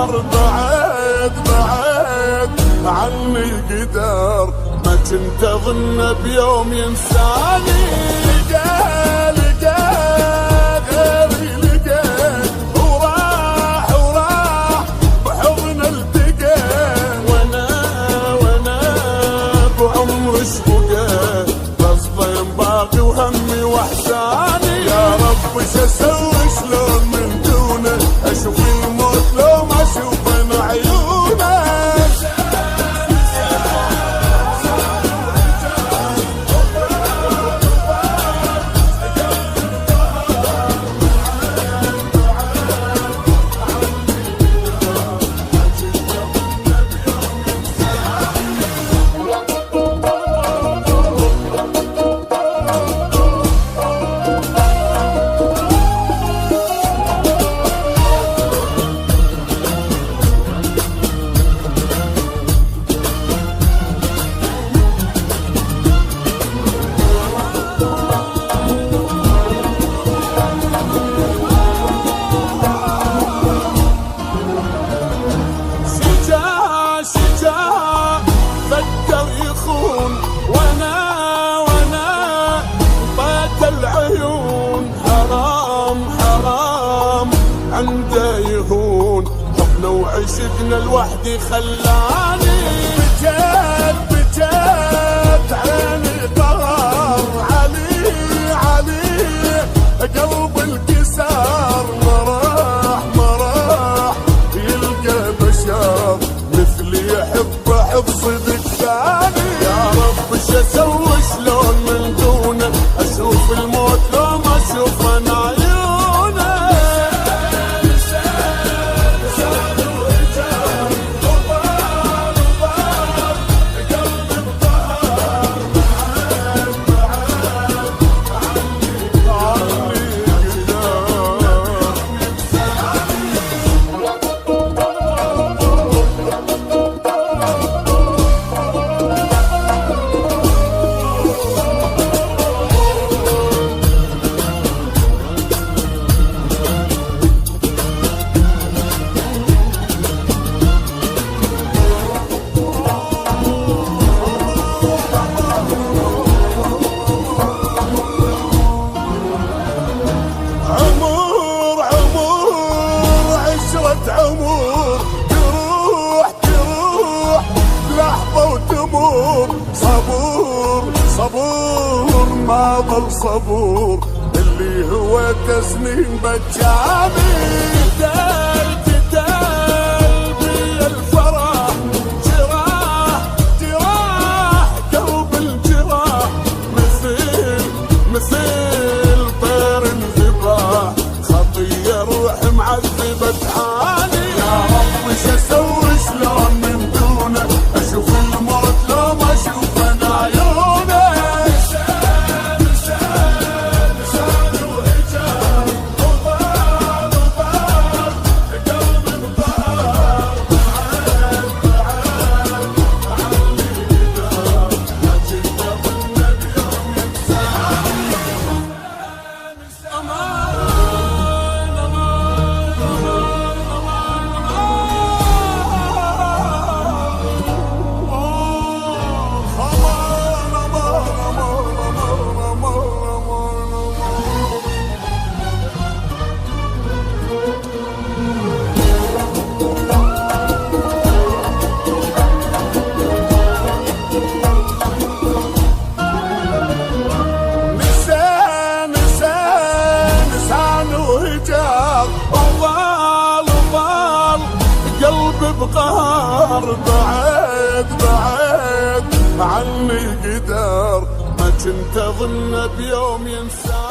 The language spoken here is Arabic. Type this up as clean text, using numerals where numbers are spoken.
البقر بعد بعد عني قدر، ما كنت اظن بيوم ينساني. لقى غيري لقى وراح بحضن التقى، وانا بعمر شبقى غصبين باقي وهمي واحزاني. يا رب ايش اسوي شلون من دونه، اشوف الموت لو ما اشوف انا عيونه. فكر يخون وانا طيت العيون، حرام عنده يهون حبنا وعشقنا لوحدي خلاني. بجد عيني طهر علي قلب الكسار، ما راح يلقى بشر مثلي يحب صدق ثاني. يا رب ايش اسوي شلون من دونه، اشوف الموت لو ما اشوف انا عيونه. عمر تروح لحظة وتمر، صبور ما ظل صبور اللي هو تسنين بجاني. قلبي الفرح جراح قلب الجراح، مثل طير انذباح، خطية روح معذبة تعاني. يا رب ايش اسوي شلون من دونه، اشوف الموت لو ما اشوف انا عيونه. لسان وهجر وضال قلبي انبهر، بعد عني قدر، ما كنت اظن بيوم ينساني. بقهر بعد عني قدر، ما كنت اظن بيوم ينسى.